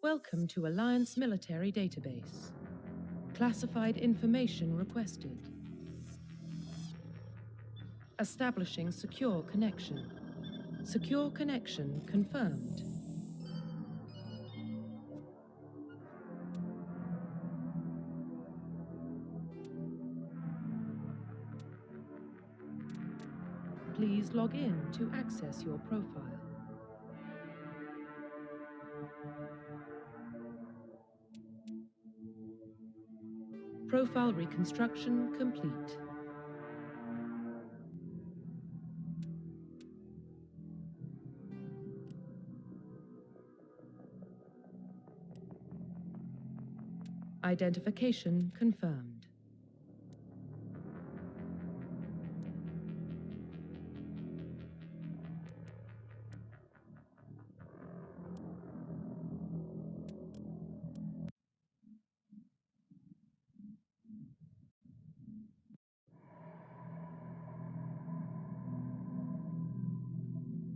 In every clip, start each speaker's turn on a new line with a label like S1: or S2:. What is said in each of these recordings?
S1: Welcome to Alliance Military Database. Classified information requested. Establishing secure connection. Secure connection confirmed. Please log in to access your profile. Profile reconstruction complete. Identification confirmed.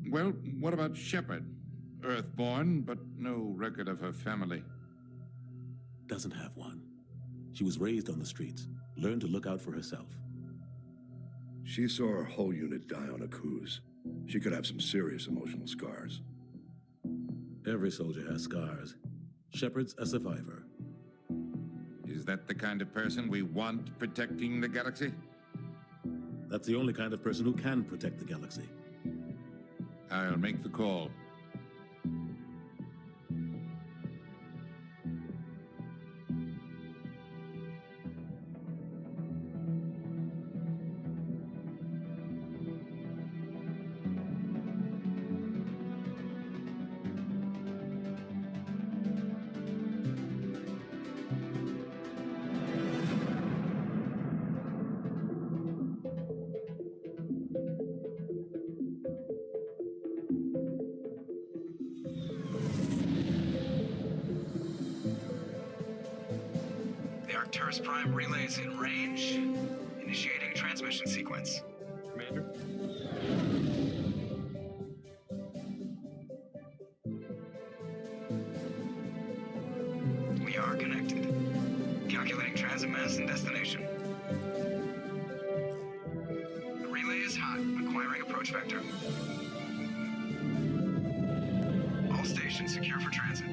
S2: Well, what about Shepard? Earthborn, but no record of her family.
S3: Doesn't have one. She was raised on the streets, learned to look out for herself.
S4: She saw her whole unit die on a cruise. She could have some serious emotional scars.
S3: Every soldier has scars. Shepard's a survivor.
S2: Is that the kind of person we want protecting the galaxy?
S3: That's the only kind of person who can protect the galaxy.
S2: I'll make the call.
S5: Prime relays in range. Initiating transmission sequence. Commander? We are connected. Calculating transit mass and destination. The relay is hot. Acquiring approach vector. All stations secure for transit.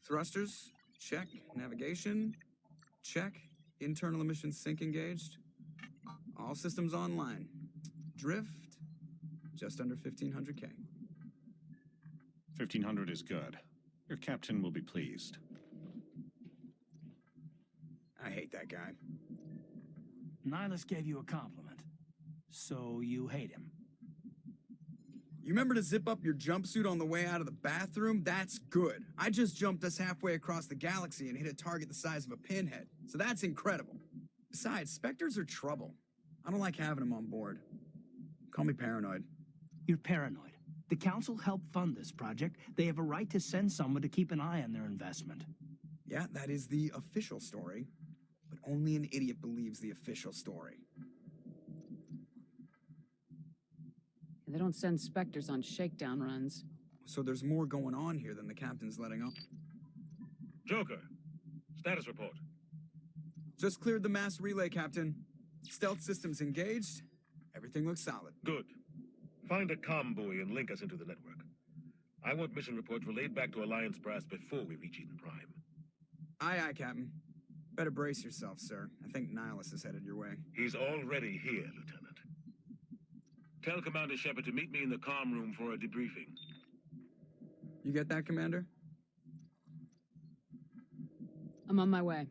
S6: Thrusters, check. Navigation, check. Internal emissions sync engaged. All systems online. Drift, just under 1,500K.
S7: 1,500 is good. Your captain will be pleased.
S6: I hate that guy.
S8: Nihlus gave you a compliment, so you hate him.
S6: You remember to zip up your jumpsuit on the way out of the bathroom? That's good. I just jumped us halfway across the galaxy and hit a target the size of a pinhead, so that's incredible. Besides, Spectres are trouble. I don't like having them on board. Call me paranoid.
S8: You're paranoid. The Council helped fund this project. They have a right to send someone to keep an eye on their investment.
S6: Yeah, that is the official story. But only an idiot believes the official story.
S9: They don't send Spectres on shakedown runs.
S6: So there's more going on here than the captain's letting on.
S10: Joker, status report.
S6: Just cleared the mass relay, Captain. Stealth systems engaged. Everything looks solid.
S10: Good. Find a comm buoy and link us into the network. I want mission reports relayed back to Alliance Brass before we reach Eden Prime.
S6: Aye, aye, Captain. Better brace yourself, sir. I think Nihlus is headed your way.
S10: He's already here, Lieutenant. Tell Commander Shepard to meet me in the comm room for a debriefing.
S6: You get that, Commander?
S9: I'm on my way.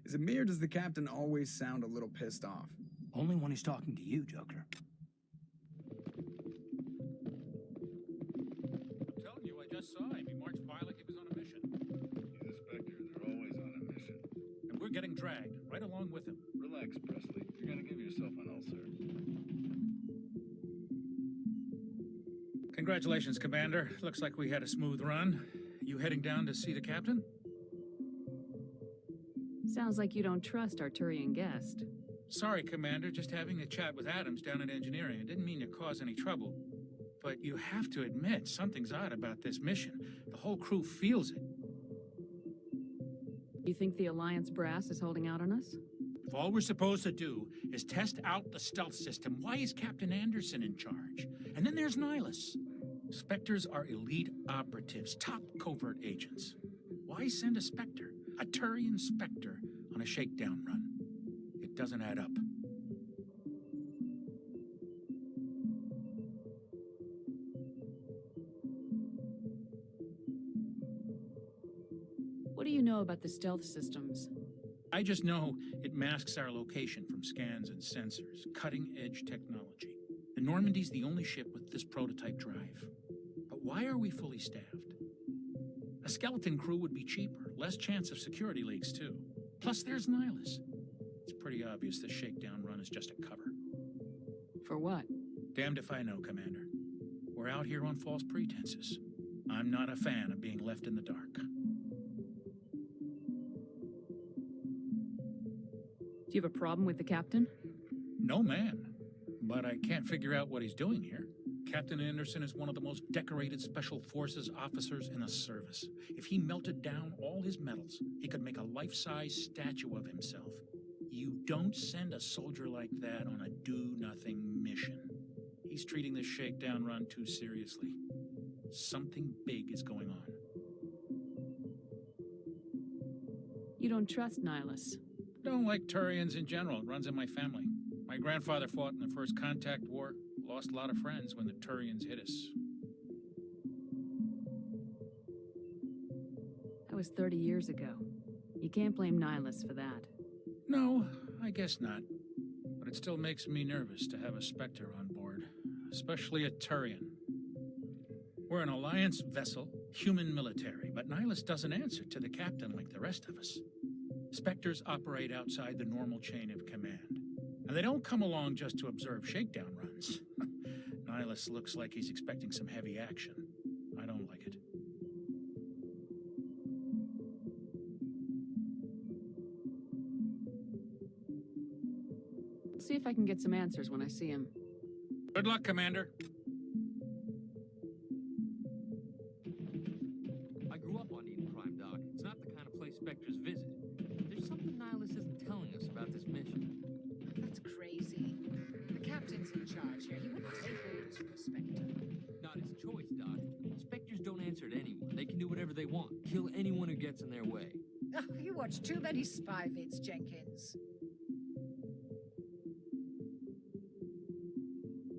S6: Is it me or does the captain always sound a little pissed off?
S8: Only when he's talking to you, Joker.
S11: I'm telling you, I just saw him. He marched by like he was on a mission.
S4: He's a Spectre. They're always on a mission.
S11: And we're getting dragged, right along with him.
S4: Relax, Pressly. You're gonna give yourself an ulcer.
S11: Congratulations, Commander. Looks like we had a smooth run. You heading down to see the captain?
S9: Sounds like you don't trust our Turian guest.
S11: Sorry, Commander. Just having a chat with Adams down at engineering. I didn't mean to cause any trouble. But you have to admit, something's odd about this mission. The whole crew feels it.
S9: You think the Alliance brass is holding out on us?
S11: If all we're supposed to do is test out the stealth system, why is Captain Anderson in charge? And then there's Nihlus. Spectres are elite operatives, top covert agents. Why send a Spectre, a Turian Spectre, on a shakedown run? It doesn't add up.
S9: What do you know about the stealth systems?
S11: I just know it masks our location from scans and sensors, cutting-edge technology. The Normandy's the only ship with this prototype drive. But why are we fully staffed? A skeleton crew would be cheaper, less chance of security leaks too. Plus there's Nihlus. It's pretty obvious the shakedown run is just a cover.
S9: For what?
S11: Damned if I know, Commander. We're out here on false pretenses. I'm not a fan of being left in the dark.
S9: Do you have a problem with the captain?
S11: No, man. But I can't figure out what he's doing here. Captain Anderson is one of the most decorated Special Forces officers in the service. If he melted down all his medals, he could make a life-size statue of himself. You don't send a soldier like that on a do-nothing mission. He's treating this shakedown run too seriously. Something big is going on.
S9: You don't trust Nihlus?
S11: Don't like Turians in general. It runs in my family. My grandfather fought in the First Contact War. Lost a lot of friends when the Turians hit us.
S9: That was 30 years ago. You can't blame Nihlus for that.
S11: No, I guess not. But it still makes me nervous to have a Spectre on board. Especially a Turian. We're an Alliance vessel, human military, but Nihlus doesn't answer to the captain like the rest of us. Spectres operate outside the normal chain of command. And they don't come along just to observe shakedown runs. Nihlus looks like he's expecting some heavy action. I don't like it.
S9: See if I can get some answers when I see him.
S11: Good luck, Commander.
S12: I grew up on Eden Prime, Doc. It's not the kind of place Spectres visit. There's something Nihlus isn't telling us about this mission.
S13: That's crazy. The captain's in charge here. He wouldn't take orders from a Spectre.
S12: Not his choice, Doc. Spectres don't answer to anyone. They can do whatever they want. Kill anyone who gets in their way.
S13: Oh, you watch too many spy vids, Jenkins.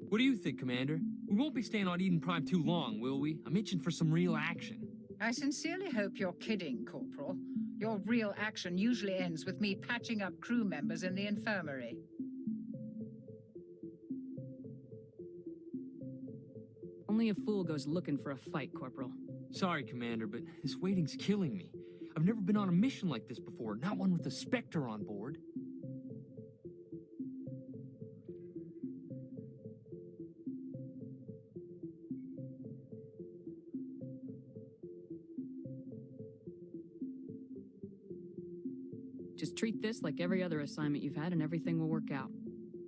S12: What do you think, Commander? We won't be staying on Eden Prime too long, will we? I'm itching for some real action.
S13: I sincerely hope you're kidding, Corporal. Your real action usually ends with me patching up crew members in the infirmary.
S9: Only a fool goes looking for a fight, Corporal.
S12: Sorry, Commander, but this waiting's killing me. I've never been on a mission like this before, not one with a Spectre on board.
S9: Just treat this like every other assignment you've had and everything will work out.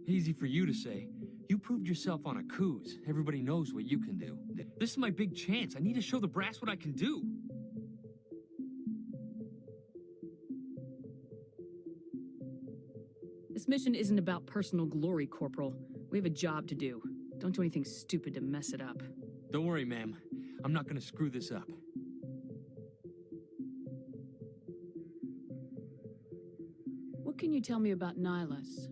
S12: Easy for you to say. You proved yourself on a cruise. Everybody knows what you can do. This is my big chance. I need to show the brass what I can do.
S9: This mission isn't about personal glory, Corporal. We have a job to do. Don't do anything stupid to mess it up.
S12: Don't worry, ma'am. I'm not gonna screw this up.
S9: What can you tell me about Nihlus?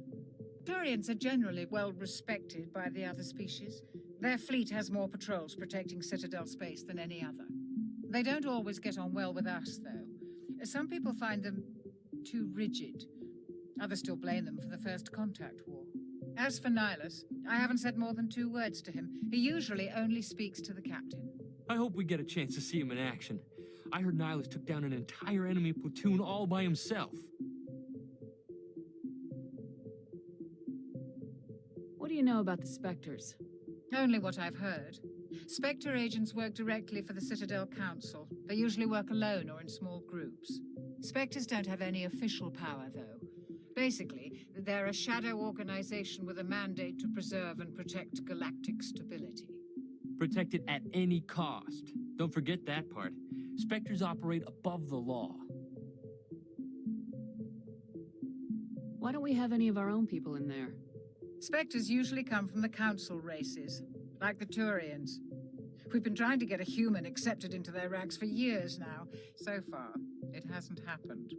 S13: Turians are generally well respected by the other species. Their fleet has more patrols protecting Citadel space than any other. They don't always get on well with us, though. Some people find them too rigid. Others still blame them for the First Contact War. As for Nihlus, I haven't said more than 2 words to him. He usually only speaks to the captain.
S12: I hope we get a chance to see him in action. I heard Nihlus took down an entire enemy platoon all by himself.
S9: What do you know about the Spectres?
S13: Only what I've heard. Spectre agents work directly for the Citadel Council. They usually work alone or in small groups. Spectres don't have any official power, though. Basically, they're a shadow organization with a mandate to preserve and protect galactic stability.
S12: Protect it at any cost. Don't forget that part. Spectres operate above the law.
S9: Why don't we have any of our own people in there?
S13: Spectres usually come from the Council races, like the Turians. We've been trying to get a human accepted into their ranks for years now. So far, it hasn't happened.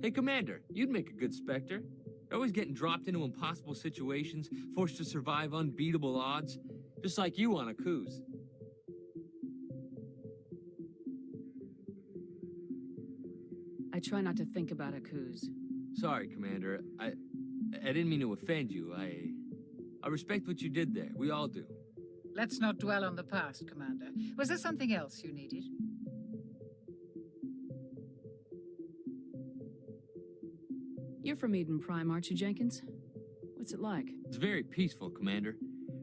S12: Hey, Commander, you'd make a good Spectre. You're always getting dropped into impossible situations, forced to survive unbeatable odds, just like you on a cruise.
S9: I try not to think about a cruise.
S12: Sorry, Commander. I didn't mean to offend you. I respect what you did there. We all do.
S13: Let's not dwell on the past, Commander. Was there something else you needed?
S9: You're from Eden Prime, aren't you, Jenkins? What's it like?
S12: It's very peaceful, Commander.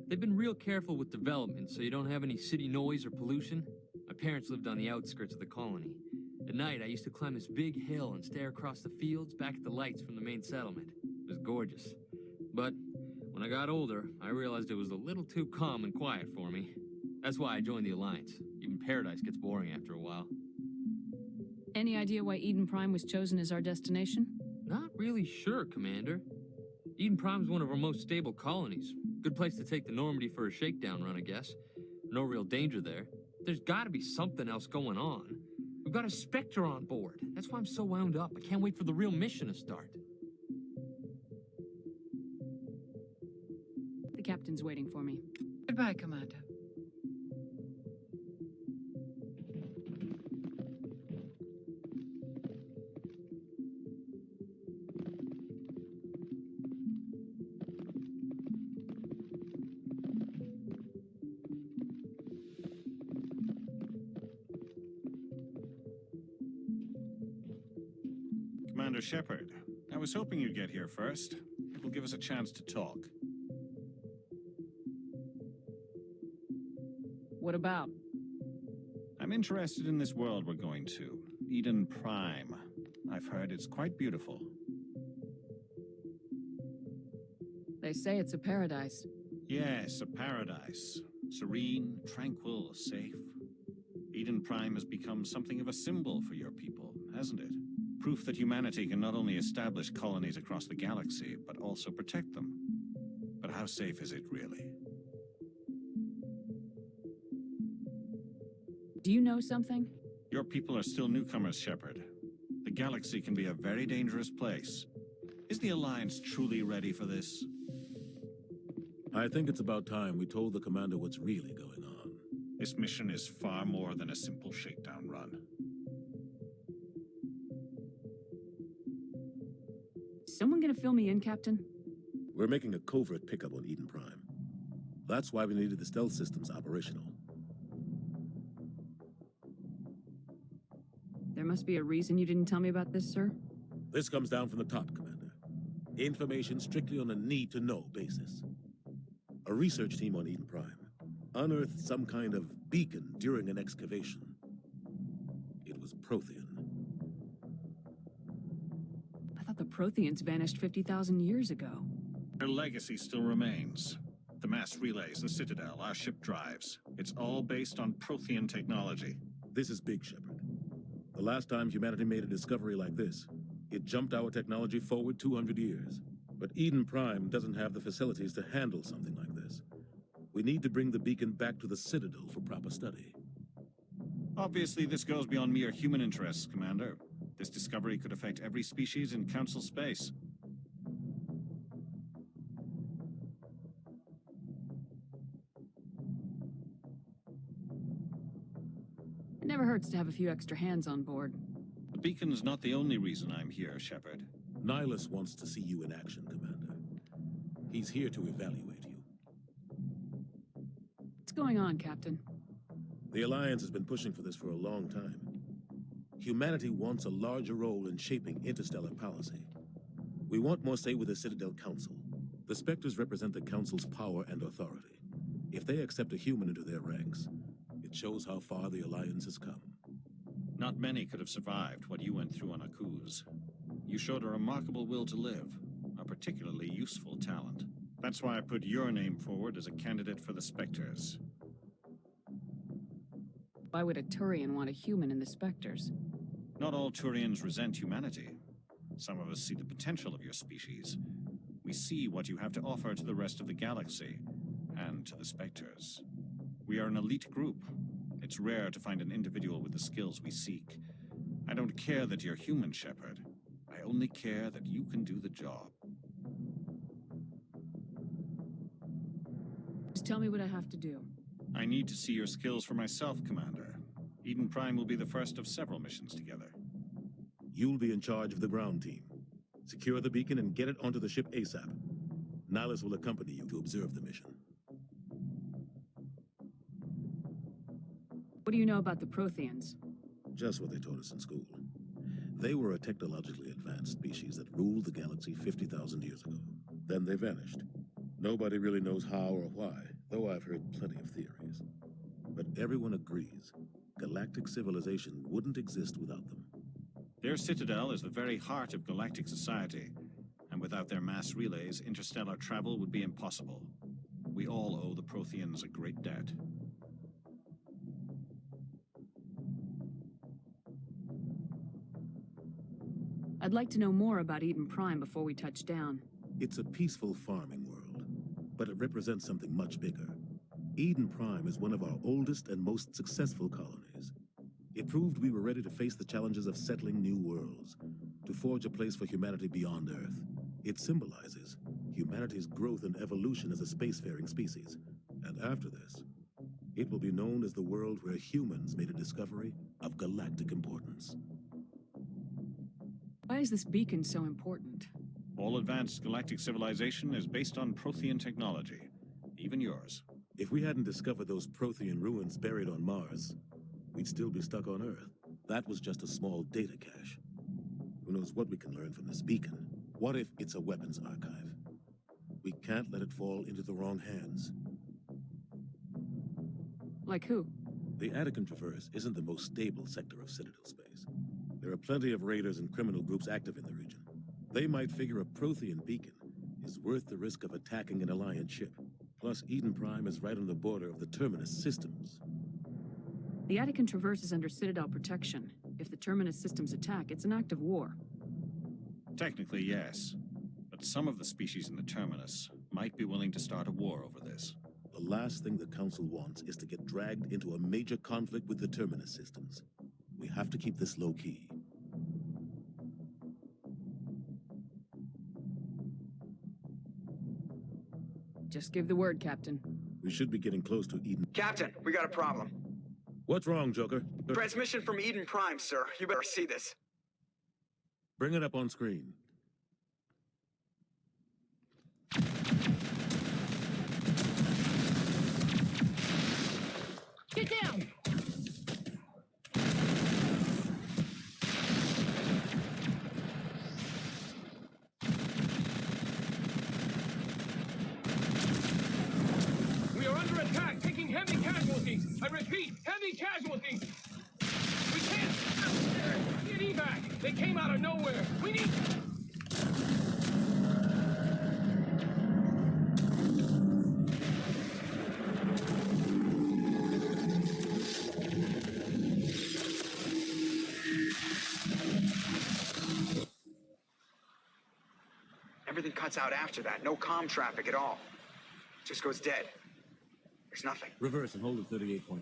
S12: They've been real careful with development, so you don't have any city noise or pollution. My parents lived on the outskirts of the colony. At night, I used to climb this big hill and stare across the fields back at the lights from the main settlement. It was gorgeous. But when I got older, I realized it was a little too calm and quiet for me. That's why I joined the Alliance. Even Paradise gets boring after a while.
S9: Any idea why Eden Prime was chosen as our destination?
S12: Not really sure, Commander. Eden Prime's one of our most stable colonies. Good place to take the Normandy for a shakedown run, I guess. No real danger there. There's gotta be something else going on. We've got a Spectre on board. That's why I'm so wound up. I can't wait for the real mission to start.
S9: The captain's waiting for me.
S13: Goodbye, Commander.
S7: Commander Shepard, I was hoping you'd get here first. It will give us a chance to talk.
S9: What about?
S7: I'm interested in this world we're going to, Eden Prime. I've heard it's quite beautiful.
S9: They say it's a paradise.
S7: Yes, a paradise. Serene, tranquil, safe. Eden Prime has become something of a symbol for your people, hasn't it? Proof that humanity can not only establish colonies across the galaxy, but also protect them. But how safe is it really?
S9: Do you know something?
S7: Your people are still newcomers, Shepard. The galaxy can be a very dangerous place. Is the Alliance truly ready for this?
S3: I think it's about time we told the Commander what's really going on.
S7: This mission is far more than a simple shakedown run.
S9: Someone gonna fill me in, Captain?
S3: We're making a covert pickup on Eden Prime. That's why we needed the stealth systems operational.
S9: There must be a reason you didn't tell me about this, sir?
S3: This comes down from the top, Commander. Information strictly on a need-to-know basis. A research team on Eden Prime unearthed some kind of beacon during an excavation. It was Prothean.
S9: I thought the Protheans vanished 50,000 years ago.
S7: Their legacy still remains. The mass relays, the Citadel, our ship drives. It's all based on Prothean technology.
S3: This is big, Shepard. The last time humanity made a discovery like this, it jumped our technology forward 200 years. But Eden Prime doesn't have the facilities to handle something like this. We need to bring the beacon back to the Citadel for proper study.
S7: Obviously, this goes beyond mere human interests, Commander. This discovery could affect every species in Council space.
S9: It never hurts to have a few extra hands on board.
S7: The beacon's not the only reason I'm here, Shepard.
S3: Nihlus wants to see you in action, Commander. He's here to evaluate you.
S9: What's going on, Captain?
S3: The Alliance has been pushing for this for a long time. Humanity wants a larger role in shaping interstellar policy. We want more say with the Citadel Council. The Spectres represent the Council's power and authority. If they accept a human into their ranks, it shows how far the Alliance has come.
S7: Not many could have survived what you went through on Akuz. You showed a remarkable will to live, a particularly useful talent. That's why I put your name forward as a candidate for the Spectres.
S9: Why would a Turian want a human in the Spectres?
S7: Not all Turians resent humanity. Some of us see the potential of your species. We see what you have to offer to the rest of the galaxy, and to the Spectres. We are an elite group. It's rare to find an individual with the skills we seek. I don't care that you're human, Shepard. I only care that you can do the job.
S9: Just tell me what I have to do.
S7: I need to see your skills for myself, Commander. Eden Prime will be the first of several missions together.
S3: You'll be in charge of the ground team. Secure the beacon and get it onto the ship ASAP. Nihlus will accompany you to observe the mission.
S9: What do you know about the Protheans?
S3: Just what they taught us in school. They were a technologically advanced species that ruled the galaxy 50,000 years ago. Then they vanished. Nobody really knows how or why, though I've heard plenty of theories. But everyone agrees, galactic civilization wouldn't exist without them.
S7: Their citadel is the very heart of galactic society, and without their mass relays, interstellar travel would be impossible. We all owe the Protheans a great debt.
S9: I'd like to know more about Eden Prime before we touch down.
S3: It's a peaceful farming world, but it represents something much bigger. Eden Prime is one of our oldest and most successful colonies. It proved we were ready to face the challenges of settling new worlds, to forge a place for humanity beyond Earth. It symbolizes humanity's growth and evolution as a spacefaring species. And after this, it will be known as the world where humans made a discovery of galactic importance.
S9: Why is this beacon so important?
S7: All advanced galactic civilization is based on Prothean technology, even yours.
S3: If we hadn't discovered those Prothean ruins buried on Mars, we'd still be stuck on Earth. That was just a small data cache. Who knows what we can learn from this beacon? What if it's a weapons archive? We can't let it fall into the wrong hands.
S9: Like who?
S3: The Attican Traverse isn't the most stable sector of Citadel space. There are plenty of raiders and criminal groups active in the region. They might figure a Prothean beacon is worth the risk of attacking an Alliance ship. Plus, Eden Prime is right on the border of the Terminus systems.
S9: The Attican Traverse is under Citadel protection. If the Terminus systems attack, it's an act of war.
S7: Technically, yes. But some of the species in the Terminus might be willing to start a war over this.
S3: The last thing the Council wants is to get dragged into a major conflict with the Terminus systems. We have to keep this low-key.
S9: Just give the word, Captain.
S3: We should be getting close to Eden.
S6: Captain, we got a problem.
S3: What's wrong, Joker?
S6: Transmission from Eden Prime, sir. You better see this.
S3: Bring it up on screen.
S14: Get down! We are under attack, taking heavy casualties. I repeat, heavy casualties. We can't. Get evac. They came out of nowhere. We need.
S6: Everything cuts out after that. No comm traffic at all. Just goes dead. There's nothing.
S3: Reverse and hold at 38.5.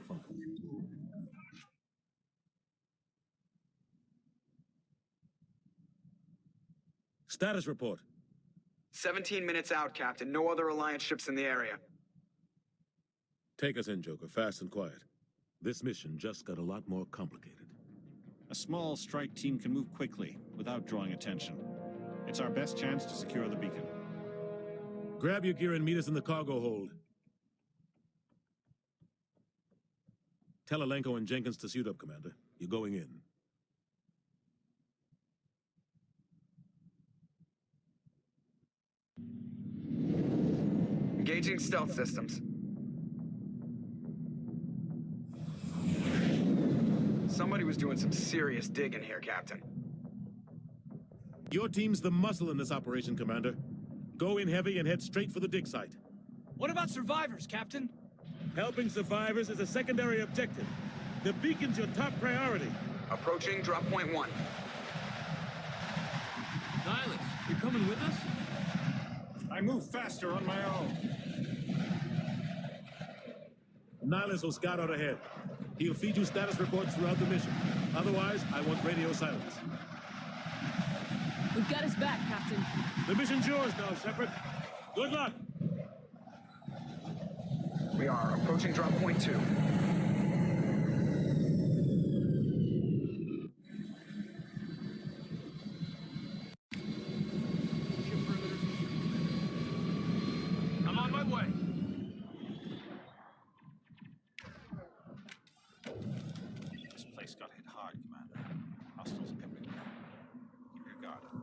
S3: Status report.
S6: 17 minutes out, Captain. No other Alliance ships in the area.
S3: Take us in, Joker, fast and quiet. This mission just got a lot more complicated.
S7: A A small strike team can move quickly, without drawing attention. It's our best chance to secure the beacon.
S3: Grab your gear and meet us in the cargo hold. Tell Alenko and Jenkins to suit up, Commander. You're going in.
S6: Engaging stealth systems. Somebody was doing some serious digging here, Captain.
S3: Your team's the muscle in this operation, Commander. Go in heavy and head straight for the dig site.
S8: What about survivors, Captain?
S3: Helping survivors is a secondary objective. The beacon's your top priority.
S6: Approaching drop point 1.
S12: Nihlus, you're coming with us?
S7: I move faster on my own.
S3: Nihlus will scout out ahead. He'll feed you status reports throughout the mission. Otherwise, I want radio silence.
S9: We've got his back, Captain.
S3: The mission's yours now, Shepard. Good luck!
S6: We are approaching drop point 2.
S8: I'm on my way.
S7: This place got hit hard, Commander. Hostiles everywhere. Keep your guard up.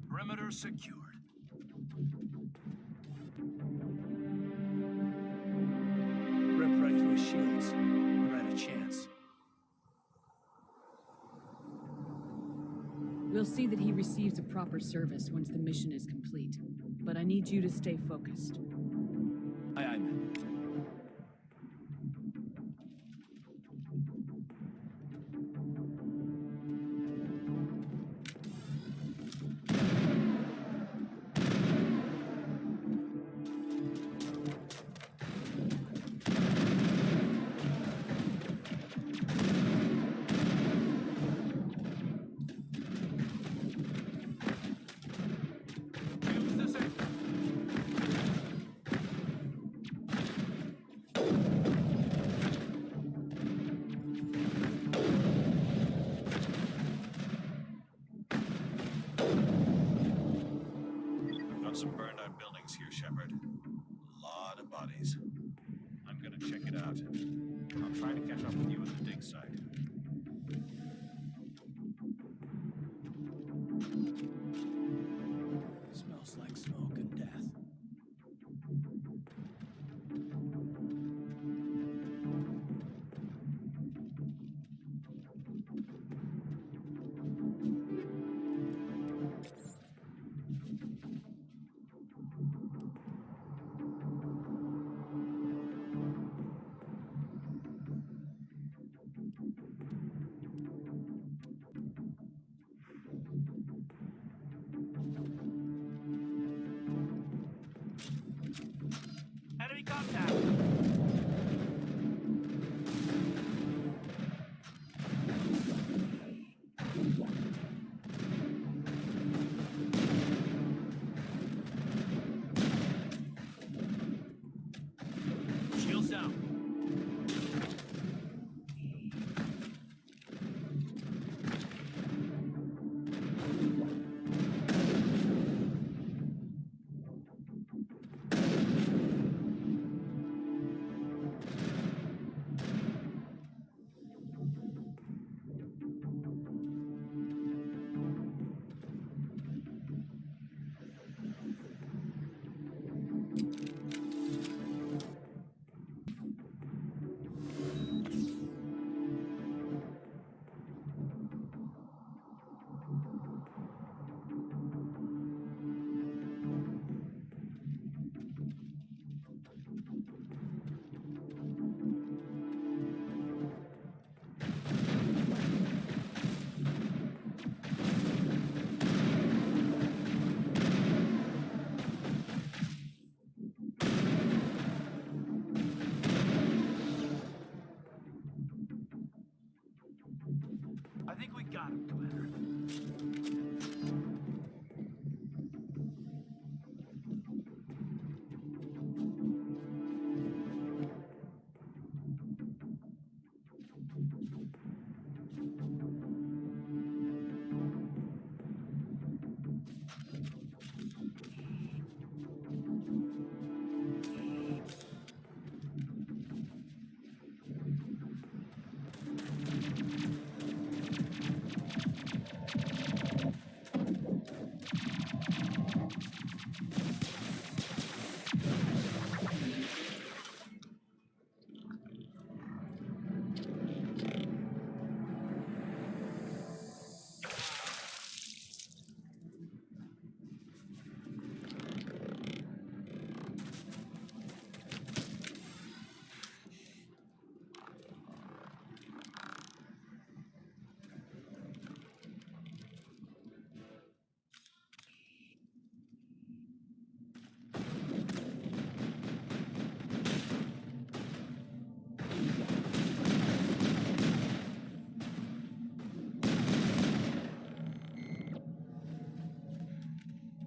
S8: Perimeter secured. Rip right through his shields. Never had a chance.
S9: We'll see that he receives a proper service once the mission is complete. But I need you to stay focused.
S8: Aye, aye, ma'am.
S7: Some burned out buildings here, Shepard. A lot of bodies. I'm gonna check it out. I'll try to catch up with you at the dig site.
S8: contact. Shields down. I think we got him, Commander.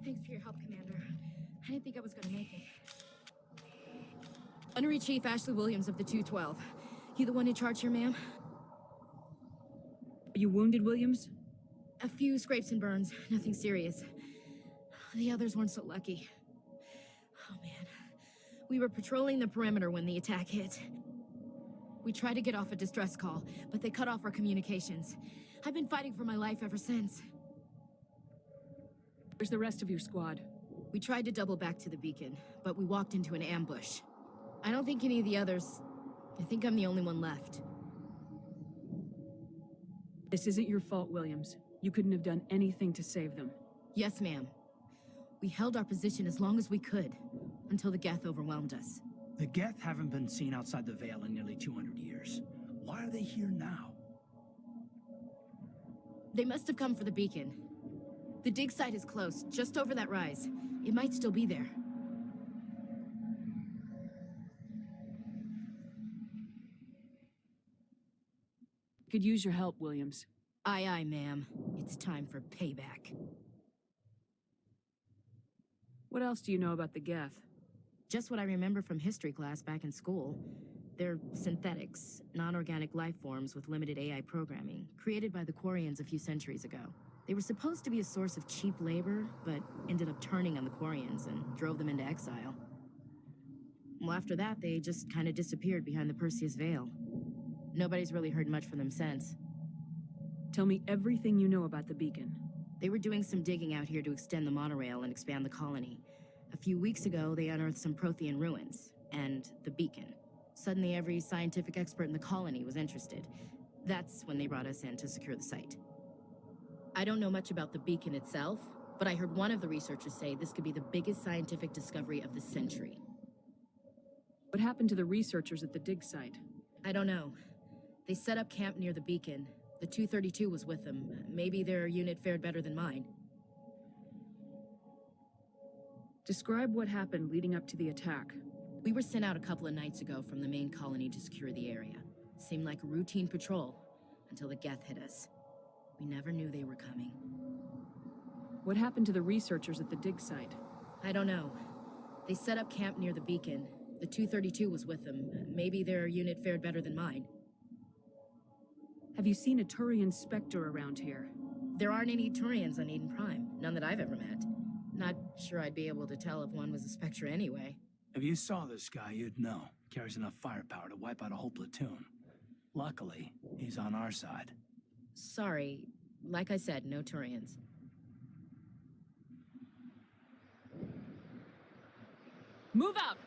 S15: Thanks for your help, Commander. I didn't think I was gonna make it. Honorary Chief Ashley Williams of the 212. You the one in charge here, ma'am?
S9: Are you wounded, Williams?
S15: A few scrapes and burns, nothing serious. The others weren't so lucky. Oh man. We were patrolling the perimeter when the attack hit. We tried to get off a distress call, but they cut off our communications. I've been fighting for my life ever since.
S9: Where's the rest of your squad?
S15: We tried to double back to the beacon, but we walked into an ambush. I don't think any of the others... I think I'm the only one left.
S9: This isn't your fault, Williams. You couldn't have done anything to save them.
S15: Yes, ma'am. We held our position as long as we could, until the Geth overwhelmed us.
S8: The Geth haven't been seen outside the Veil in nearly 200 years. Why are they here now?
S15: They must have come for the beacon. The dig site is close, just over that rise. It might still be there.
S9: Could use your help, Williams.
S15: Aye, aye, ma'am. It's time for payback.
S9: What else do you know about the Geth?
S15: Just what I remember from history class back in school. They're synthetics, non-organic life forms with limited AI programming, created by the Quarians a few centuries ago. They were supposed to be a source of cheap labor, but ended up turning on the Quarians and drove them into exile. Well, after that, they just kind of disappeared behind the Perseus Veil. Nobody's really heard much from them since.
S9: Tell me everything you know about the beacon.
S15: They were doing some digging out here to extend the monorail and expand the colony. A few weeks ago, they unearthed some Prothean ruins, and the beacon. Suddenly, every scientific expert in the colony was interested. That's when they brought us in to secure the site. I don't know much about the beacon itself, but I heard one of the researchers say this could be the biggest scientific discovery of the century.
S9: What happened to the researchers at the dig site?
S15: I don't know. They set up camp near the beacon. The 232 was with them. Maybe their unit fared better than mine.
S9: Describe what happened leading up to the attack.
S15: We were sent out a couple of nights ago from the main colony to secure the area. Seemed like a routine patrol, until the Geth hit us. We never knew they were coming.
S9: What happened to the researchers at the dig site?
S15: I don't know. They set up camp near the beacon. The 232 was with them. Maybe their unit fared better than mine.
S9: Have you seen a Turian Spectre around here?
S15: There aren't any Turians on Eden Prime. None that I've ever met. Not sure I'd be able to tell if one was a Spectre anyway.
S8: If you saw this guy, you'd know. Carries enough firepower to wipe out a whole platoon. Luckily, he's on our side.
S15: Sorry. Like I said, no Turians.
S9: Move out!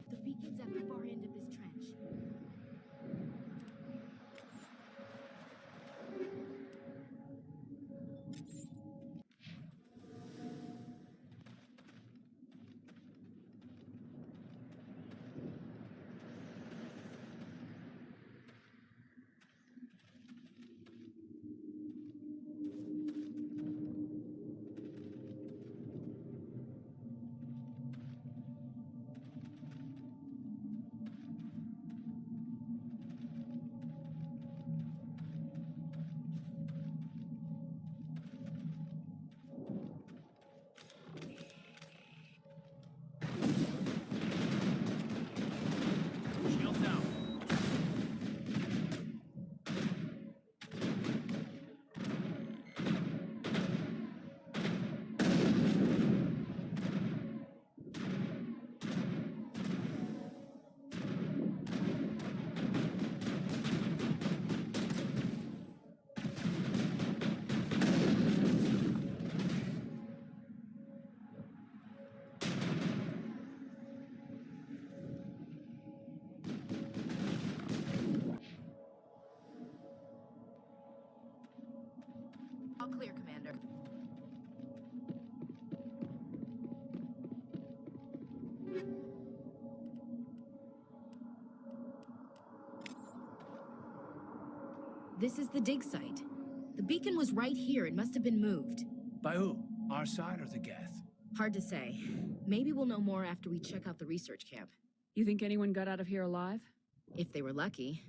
S15: The beacon's at the far end of this trench. All clear, Commander. This is the dig site. The beacon was right here. It must have been moved.
S8: By who? Our side or the Geth?
S15: Hard to say. Maybe we'll know more after we check out the research camp.
S9: You think anyone got out of here alive?
S15: If they were lucky.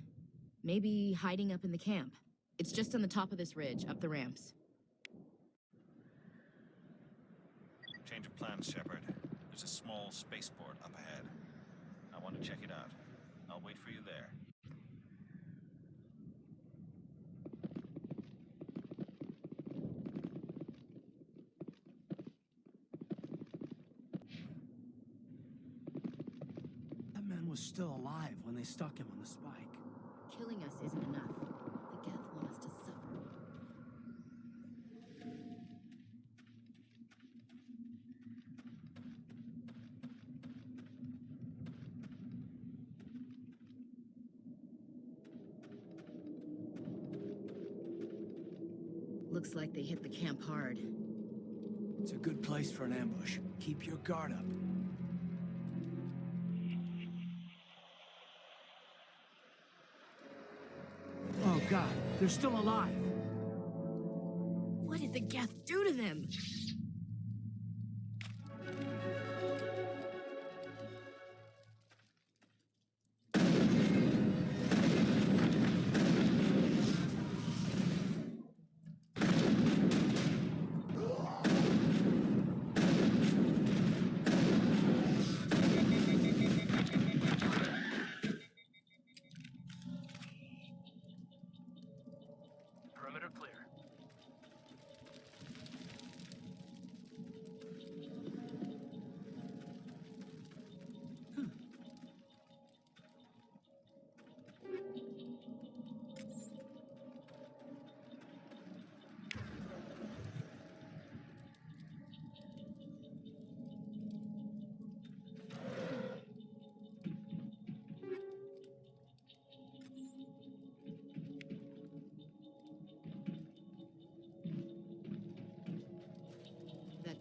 S15: Maybe hiding up in the camp. It's just on the top of this ridge, up the ramps.
S7: Change of plans, Shepard. There's a small spaceport up ahead. I want to check it out. I'll wait for you there.
S8: That man was still alive when they stuck him on the spike.
S15: Killing us isn't enough. The Geth want us to suffer. Looks like they hit the camp hard.
S8: It's a good place for an ambush. Keep your guard up. Oh God, they're still alive.
S15: What did the Geth do to them?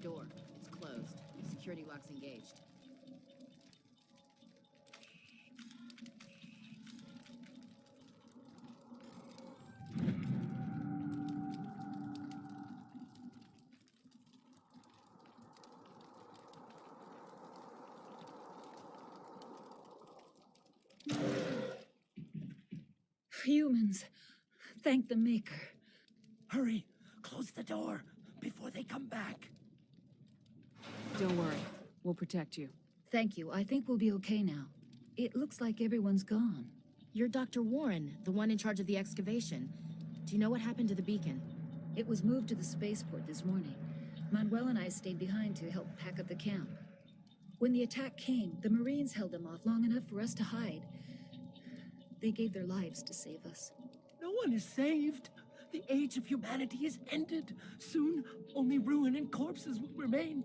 S15: door. It's closed. Security lock's engaged.
S16: Humans. Thank the Maker.
S8: Hurry! Close the door before they come back.
S9: Don't worry. We'll protect you.
S16: Thank you. I think we'll be okay now. It looks like everyone's gone.
S15: You're Dr. Warren, the one in charge of the excavation. Do you know what happened to the beacon?
S16: It was moved to the spaceport this morning. Manuel and I stayed behind to help pack up the camp. When the attack came, the Marines held them off long enough for us to hide. They gave their lives to save us.
S8: No one is saved. The age of humanity is ended. Soon, only ruin and corpses will remain.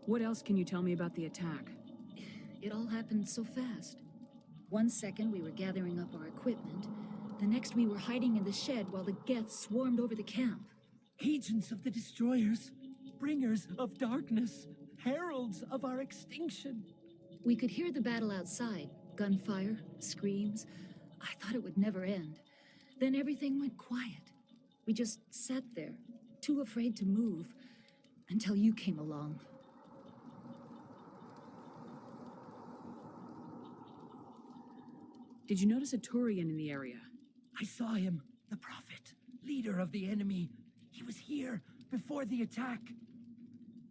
S9: What else can you tell me about the attack?
S16: It all happened so fast. 1 second we were gathering up our equipment. The next we were hiding in the shed while the Geth swarmed over the camp.
S8: Agents of the destroyers, bringers of darkness, heralds of our extinction.
S16: We could hear the battle outside. Gunfire, screams. I thought it would never end. Then everything went quiet. We just sat there, too afraid to move, until you came along.
S9: Did you notice a Turian in the area?
S8: I saw him, the prophet, leader of the enemy. He was here before the attack.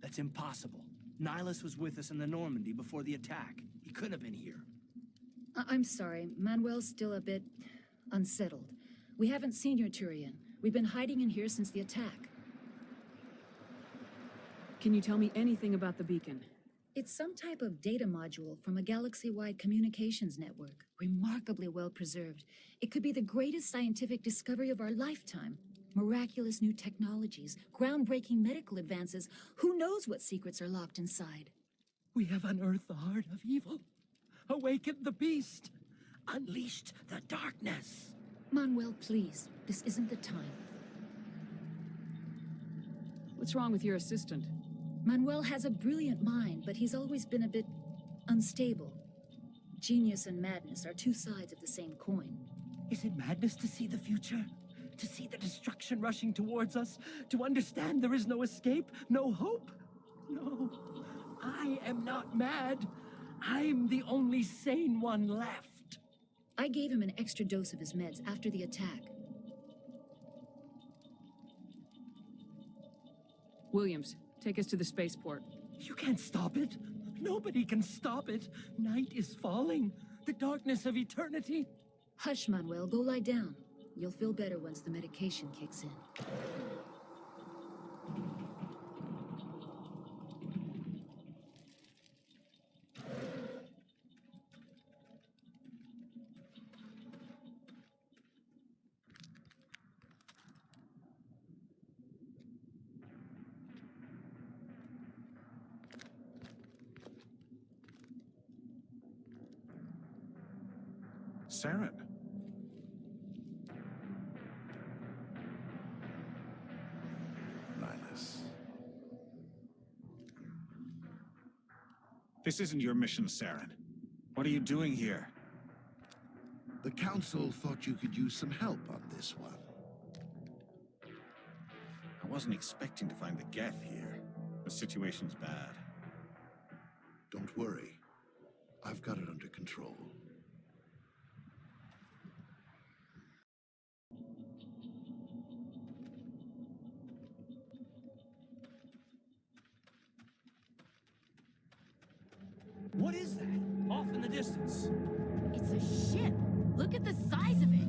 S17: That's impossible. Nihlus was with us in the Normandy before the attack. He couldn't have been here.
S16: I'm sorry. Manuel's still a bit unsettled. We haven't seen your Turian. We've been hiding in here since the attack.
S9: Can you tell me anything about the beacon?
S16: It's some type of data module from a galaxy-wide communications network. Remarkably well preserved. It could be the greatest scientific discovery of our lifetime. Miraculous new technologies, groundbreaking medical advances. Who knows what secrets are locked inside?
S8: We have unearthed the heart of evil, awakened the beast, unleashed the darkness.
S16: Manuel, please. This isn't the time.
S9: What's wrong with your assistant?
S16: Manuel has a brilliant mind, but he's always been a bit unstable. Genius and madness are two sides of the same coin.
S8: Is it madness to see the future? To see the destruction rushing towards us? To understand there is no escape, no hope? No, I am not mad. I'm the only sane one left.
S16: I gave him an extra dose of his meds after the attack.
S9: Williams, take us to the spaceport.
S8: You can't stop it. Nobody can stop it. Night is falling. The darkness of eternity.
S16: Hush, Manuel. Go lie down. You'll feel better once the medication kicks in.
S18: Saren. Nihlus.
S7: This isn't your mission, Saren. What are you doing here?
S19: The Council thought you could use some help on this one.
S7: I wasn't expecting to find the Geth here. The situation's bad.
S19: Don't worry. I've got it under control.
S17: What is that? Off in the distance.
S15: It's a ship. Look at the size of it.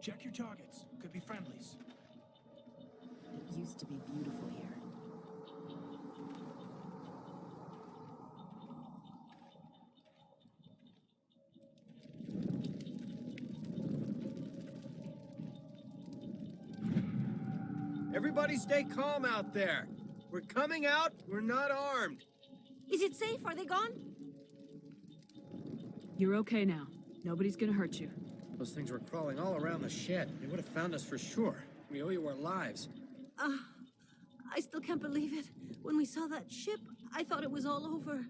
S17: Check your targets. Could be friendlies.
S15: It used to be beautiful here.
S20: Everybody stay calm out there. We're coming out, we're not armed.
S21: Is it safe? Are they gone?
S9: You're okay now. Nobody's gonna hurt you.
S20: Those things were crawling all around the shed. They would have found us for sure. We owe you our lives.
S21: I still can't believe it. When we saw that ship, I thought it was all over.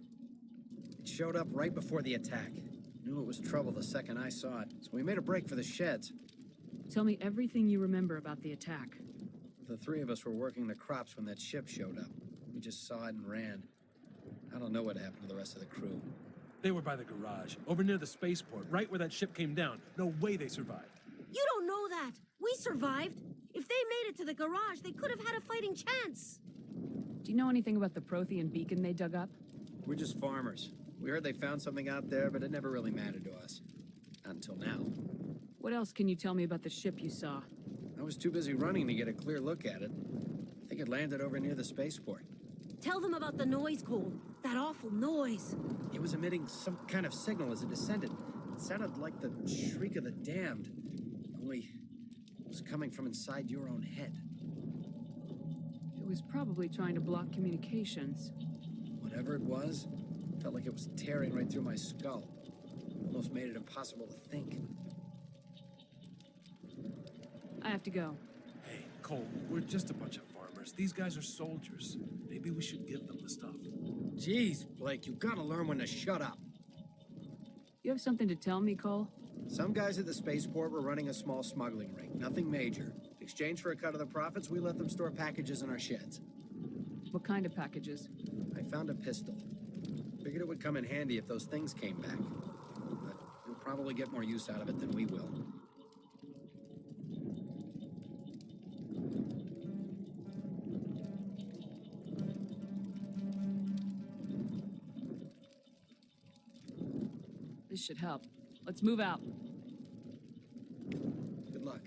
S20: It showed up right before the attack. Knew it was trouble the second I saw it, so we made a break for the sheds.
S9: Tell me everything you remember about the attack.
S20: The three of us were working the crops when that ship showed up. We just saw it and ran. I don't know what happened to the rest of the crew.
S22: They were by the garage, over near the spaceport, right where that ship came down. No way they survived.
S21: You don't know that. We survived. If they made it to the garage, they could have had a fighting chance.
S9: Do you know anything about the Prothean beacon they dug up?
S20: We're just farmers. We heard they found something out there, but it never really mattered to us. Not until now.
S9: What else can you tell me about the ship you saw?
S20: I was too busy running to get a clear look at it. I think it landed over near the spaceport.
S21: Tell them about the noise, Cole. That awful noise.
S20: It was emitting some kind of signal as it descended. It sounded like the shriek of the damned. Only it was coming from inside your own head.
S9: It was probably trying to block communications.
S20: Whatever it was, felt like it was tearing right through my skull. Almost made it impossible to think.
S9: I have to go.
S22: Hey, Cole, we're just a bunch of farmers. These guys are soldiers. Maybe we should give them the stuff.
S20: Jeez, Blake, you gotta learn when to shut up.
S9: You have something to tell me, Cole?
S20: Some guys at the spaceport were running a small smuggling ring, nothing major. In exchange for a cut of the profits, we let them store packages in our sheds.
S9: What kind of packages?
S20: I found a pistol. Figured it would come in handy if those things came back. But you'll probably get more use out of it than we will.
S9: This should help. Let's move out.
S20: Good luck.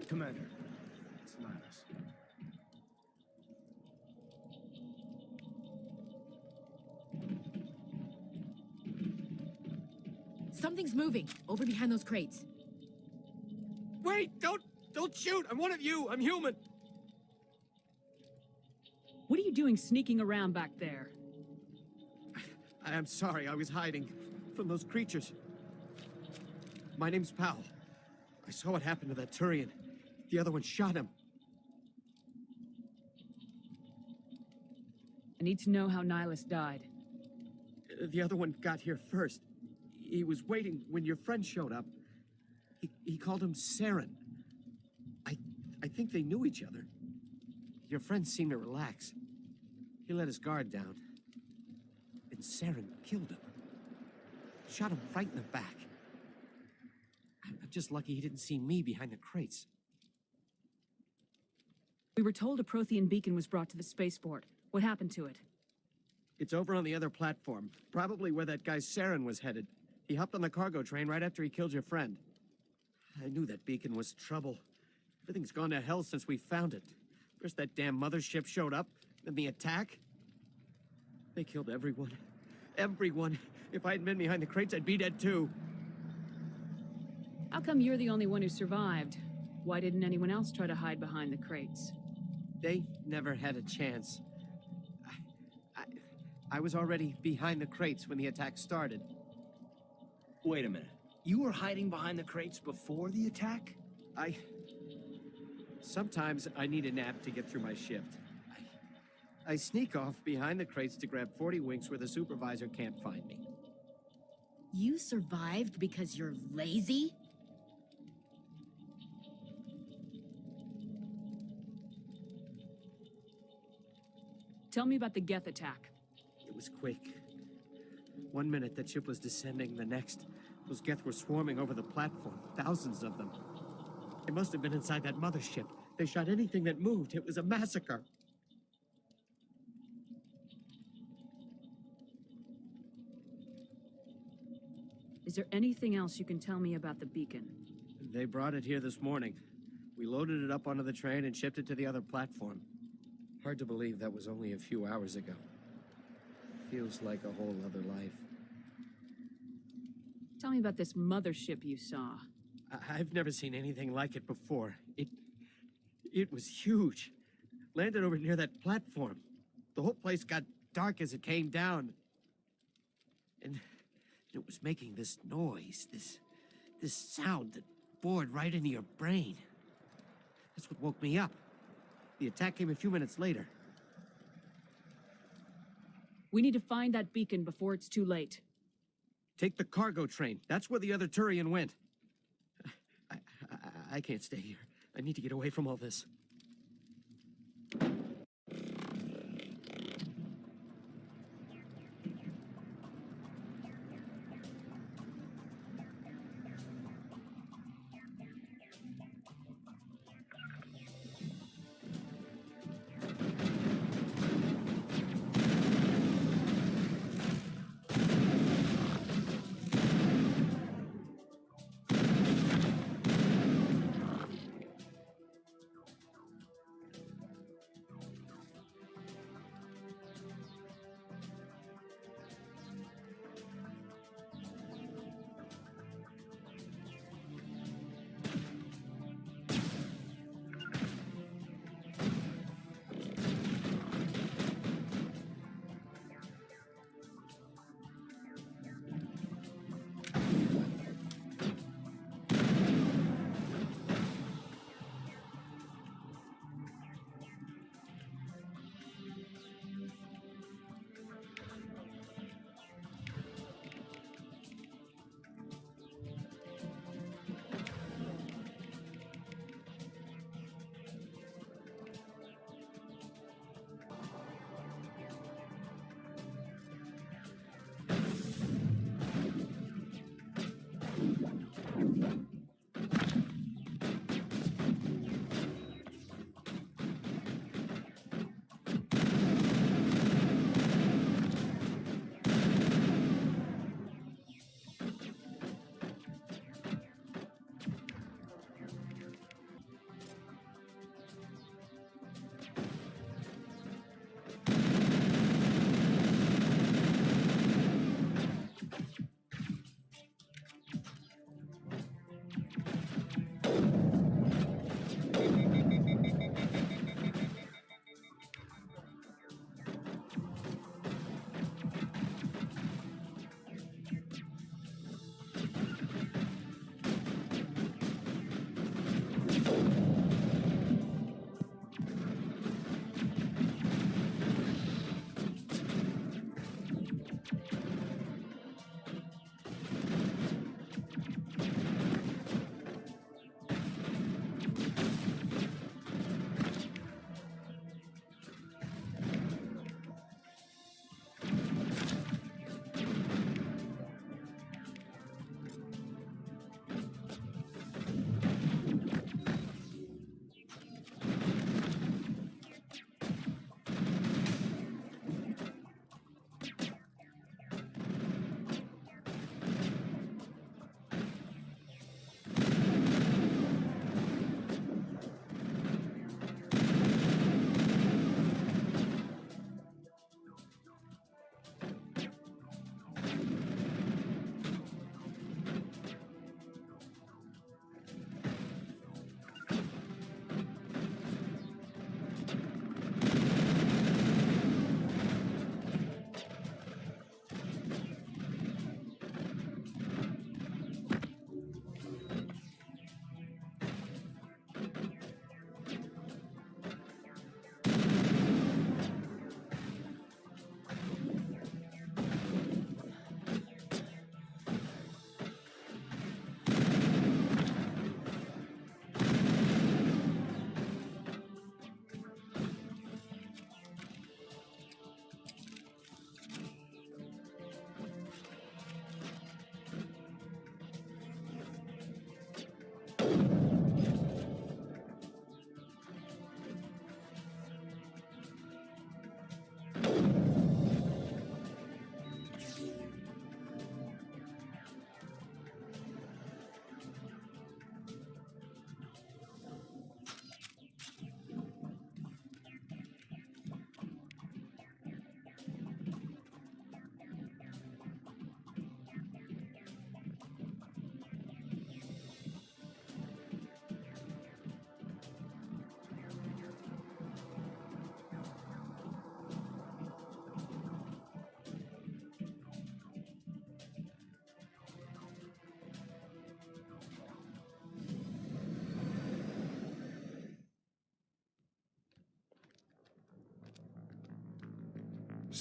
S20: Commander, it's Nihlus.
S15: Something's moving, over behind those crates.
S20: Wait! Don't shoot! I'm one of you! I'm human!
S9: What are you doing sneaking around back there?
S20: I'm sorry, I was hiding from those creatures. My name's Powell. I saw what happened to that Turian. The other one shot him.
S9: I need to know how Nihlus died.
S20: The other one got here first. He was waiting when your friend showed up. He called him Saren. I think they knew each other. Your friend seemed to relax. He let his guard down. And Saren killed him. Shot him right in the back. I'm just lucky he didn't see me behind the crates.
S9: We were told a Prothean beacon was brought to the spaceport. What happened to it?
S20: It's over on the other platform, probably where that guy Saren was headed. He hopped on the cargo train right after he killed your friend. I knew that beacon was trouble. Everything's gone to hell since we found it. First that damn mothership showed up, then the attack. They killed everyone. Everyone. If I had been behind the crates, I'd be dead too.
S9: How come you're the only one who survived? Why didn't anyone else try to hide behind the crates?
S20: They never had a chance. I was already behind the crates when the attack started.
S17: Wait a minute. You were hiding behind the crates before the attack?
S20: Sometimes I need a nap to get through my shift. I sneak off behind the crates to grab 40 winks where the supervisor can't find me.
S15: You survived because you're lazy?
S9: Tell me about the Geth attack.
S20: It was quick. 1 minute the ship was descending, the next, those Geth were swarming over the platform, thousands of them. They must have been inside that mothership. They shot anything that moved. It was a massacre.
S9: Is there anything else you can tell me about the beacon?
S20: They brought it here this morning. We loaded it up onto the train and shipped it to the other platform. Hard to believe that was only a few hours ago. Feels like a whole other life.
S9: Tell me about this mothership you saw.
S20: I've never seen anything like it before. It was huge. Landed over near that platform. The whole place got dark as it came down. And it was making this noise, this sound that bored right into your brain. That's what woke me up. The attack came a few minutes later.
S9: We need to find that beacon before it's too late.
S20: Take the cargo train. That's where the other Turian went. I can't stay here. I need to get away from all this.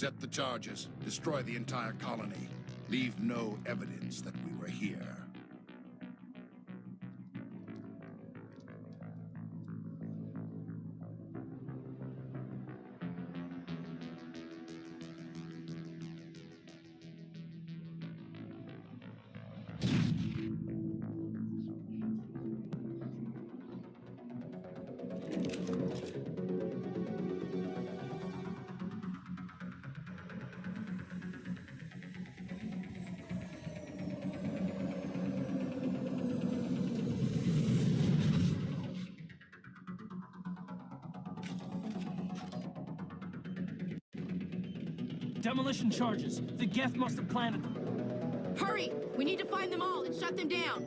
S19: Set the charges. Destroy the entire colony. Leave no evidence that we were here.
S8: Demolition charges. The Geth must have planted them.
S15: Hurry! We need to find them all and shut them down.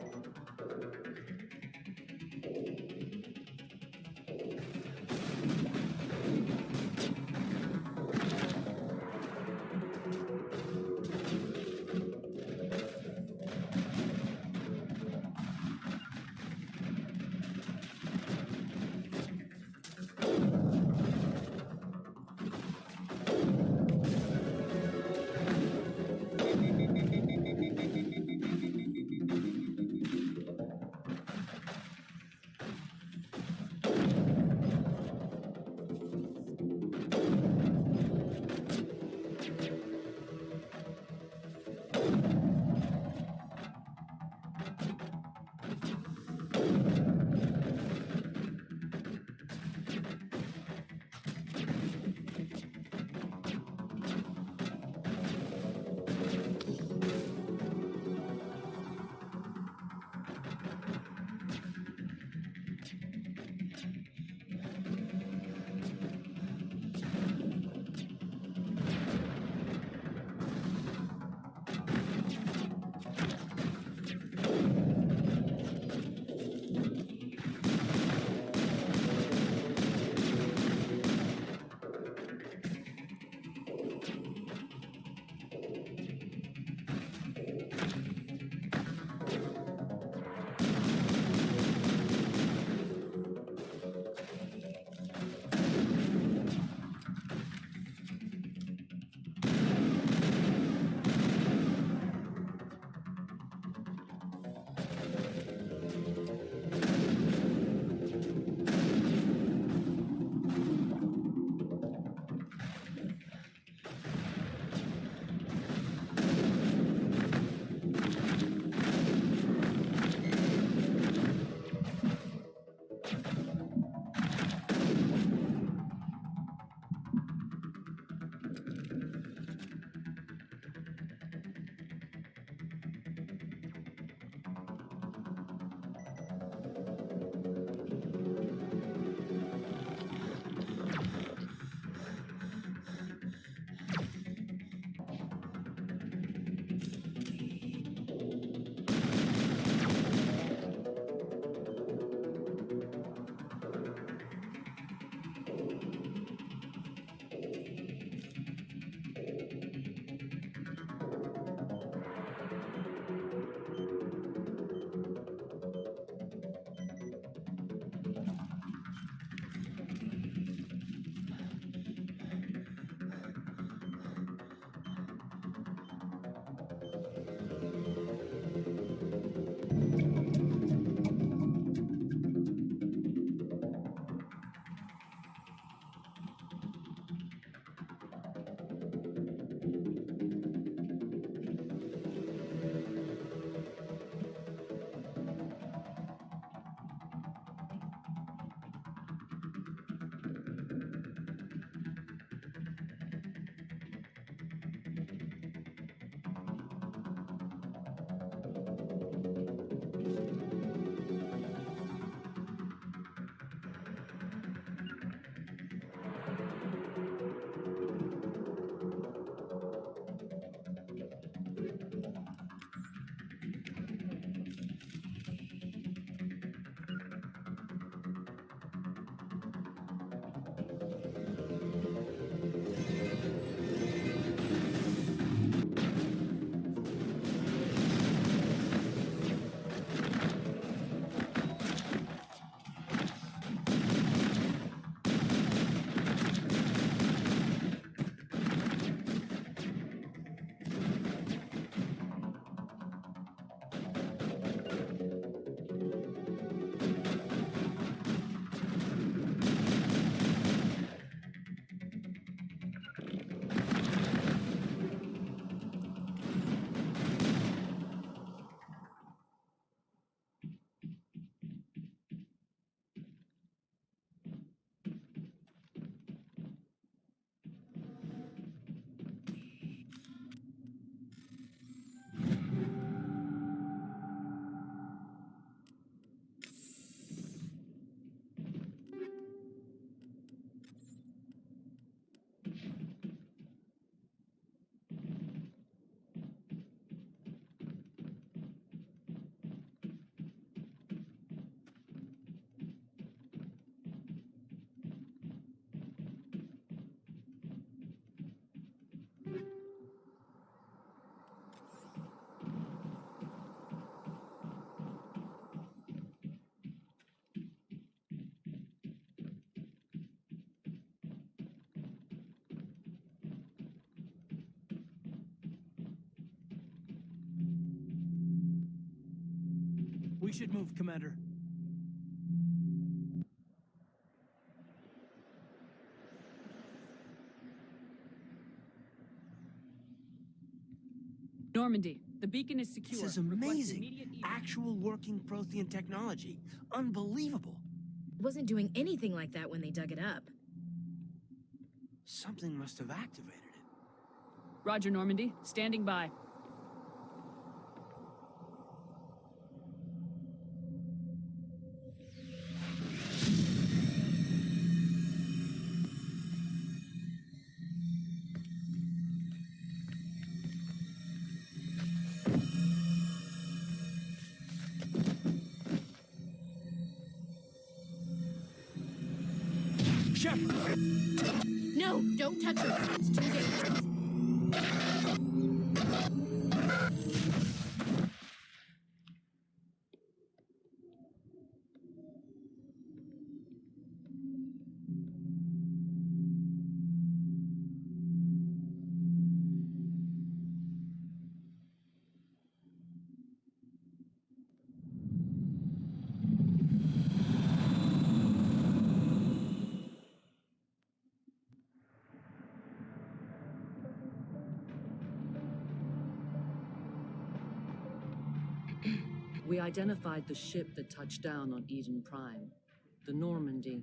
S17: We should move, Commander.
S9: Normandy, the beacon is secure.
S17: This is
S9: Request
S17: amazing.
S9: immediate
S17: Actual working Prothean technology. Unbelievable.
S15: It wasn't doing anything like that when they dug it up.
S17: Something must have activated it.
S9: Roger, Normandy. Standing by.
S17: Shepard!
S15: No, don't touch her. It's too dangerous.
S1: We identified the ship that touched down on Eden Prime, the Normandy,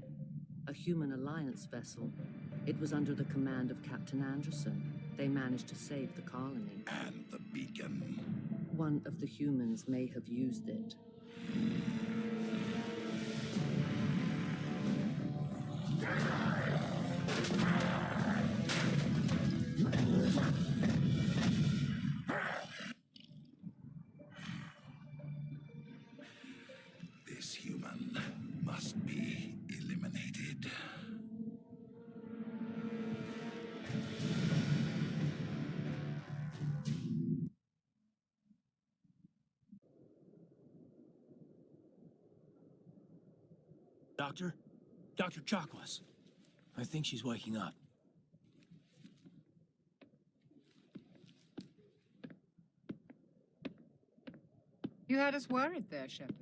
S1: a human alliance vessel. It was under the command of Captain Anderson. They managed to save the colony.
S19: And the beacon.
S1: One of the humans may have used it.
S19: This human must be eliminated.
S17: Doctor? Dr. Chakwas. I think she's waking up.
S13: You had us worried there, Shepard.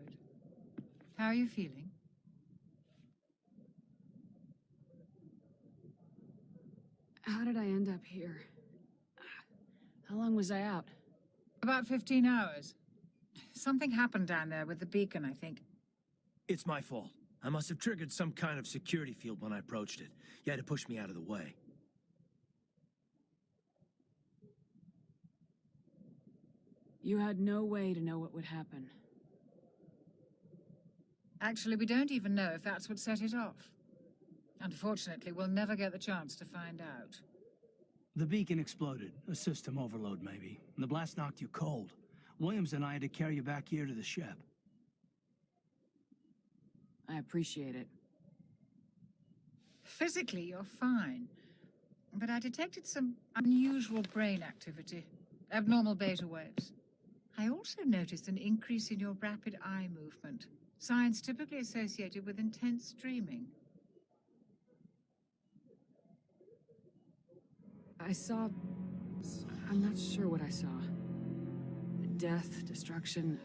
S13: How are you feeling?
S9: How did I end up here? How long was I out?
S13: About 15 hours. Something happened down there with the beacon, I think.
S17: It's my fault. I must have triggered some kind of security field when I approached it. You had to push me out of the way.
S9: You had no way to know what would happen.
S13: Actually, we don't even know if that's what set it off. Unfortunately, we'll never get the chance to find out.
S17: The beacon exploded. A system overload, maybe. The blast knocked you cold. Williams and I had to carry you back here to the ship.
S9: I appreciate it.
S13: Physically, you're fine. But I detected some unusual brain activity. Abnormal beta waves. I also noticed an increase in your rapid eye movement. Signs typically associated with intense dreaming.
S9: I'm not sure what I saw. Death, destruction.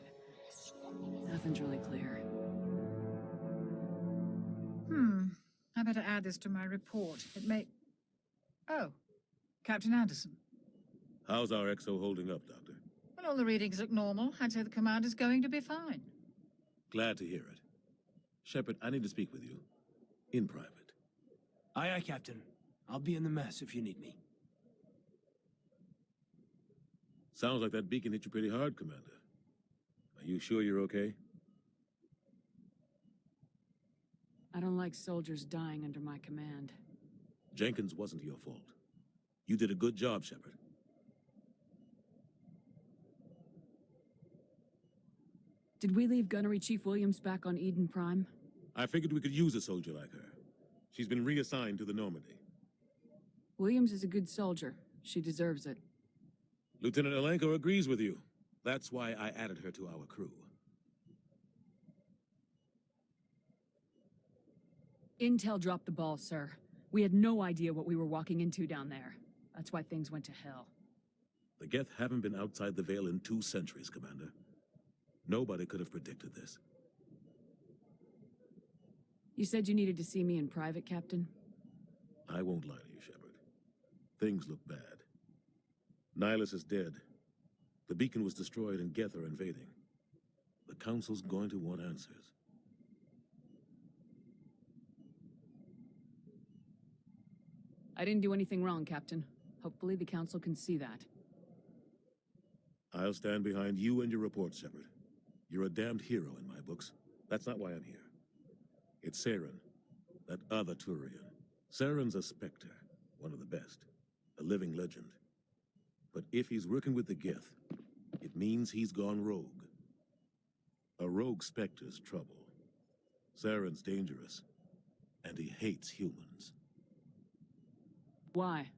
S9: Nothing's really clear.
S13: I better add this to my report. It may... Oh, Captain Anderson.
S3: How's our XO holding up, Doctor?
S13: Well, all the readings look normal. I'd say the commander's going to be fine.
S3: Glad to hear it. Shepard, I need to speak with you. In private.
S17: Aye, aye, Captain. I'll be in the mess if you need me.
S3: Sounds like that beacon hit you pretty hard, Commander. Are you sure you're okay?
S9: I don't like soldiers dying under my command.
S3: Jenkins wasn't your fault. You did a good job, Shepard.
S9: Did we leave Gunnery Chief Williams back on Eden Prime?
S3: I figured we could use a soldier like her. She's been reassigned to the Normandy.
S9: Williams is a good soldier. She deserves it.
S3: Lieutenant Alenko agrees with you. That's why I added her to our crew.
S9: Intel dropped the ball, sir. We had no idea what we were walking into down there. That's why things went to hell.
S3: The Geth haven't been outside the Veil in 2 centuries, Commander. Nobody could have predicted this.
S9: You said you needed to see me in private, Captain?
S3: I won't lie to you, Shepard. Things look bad. Nihlus is dead. The beacon was destroyed and Geth are invading. The Council's going to want answers.
S9: I didn't do anything wrong, Captain. Hopefully the Council can see that.
S3: I'll stand behind you and your report, Shepard. You're a damned hero in my books. That's not why I'm here. It's Saren, that other Turian. Saren's a Spectre, one of the best, a living legend. But if he's working with the Geth, it means he's gone rogue. A rogue Spectre's trouble. Saren's dangerous, and he hates humans.
S9: Why?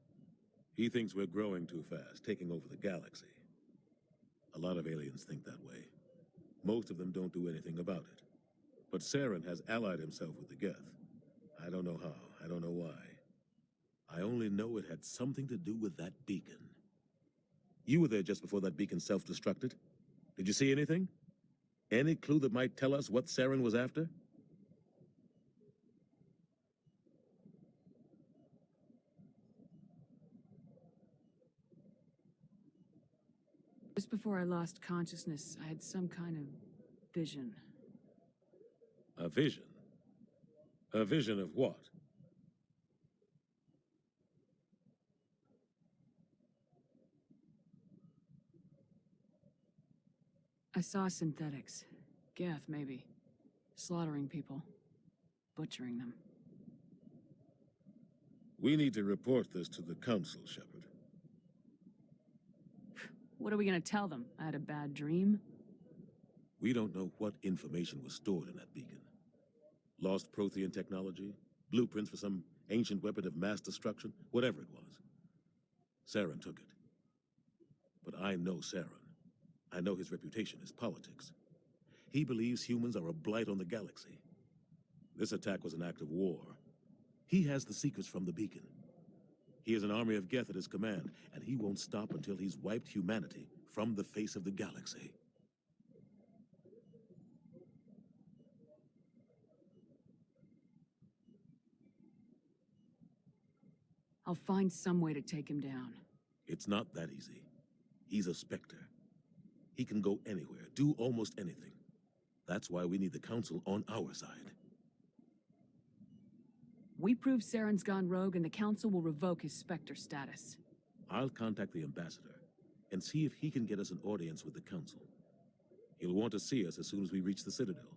S3: He thinks we're growing too fast, taking over the galaxy. A lot of aliens think that way. Most of them don't do anything about it. But Saren has allied himself with the Geth. I don't know how, I don't know why. I only know it had something to do with that beacon. You were there just before that beacon self-destructed. Did you see anything? Any clue that might tell us what Saren was after?
S9: Just before I lost consciousness, I had some kind of vision.
S3: A vision? A vision of what?
S9: I saw synthetics. Geth, maybe. Slaughtering people. Butchering them.
S3: We need to report this to the Council, Shepard.
S9: What are we gonna tell them? I had a bad dream?
S3: We don't know what information was stored in that beacon. Lost Prothean technology, blueprints for some ancient weapon of mass destruction, whatever it was. Saren took it. But I know Saren. I know his reputation is politics. He believes humans are a blight on the galaxy. This attack was an act of war. He has the secrets from the beacon. He has an army of Geth at his command, and he won't stop until he's wiped humanity from the face of the galaxy.
S9: I'll find some way to take him down.
S3: It's not that easy. He's a Spectre. He can go anywhere, do almost anything. That's why we need the Council on our side.
S9: We prove Saren's gone rogue and the Council will revoke his Spectre status.
S3: I'll contact the ambassador and see if he can get us an audience with the Council. He'll want to see us as soon as we reach the Citadel.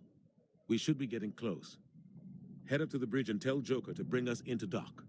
S3: We should be getting close. Head up to the bridge and tell Joker to bring us into dock.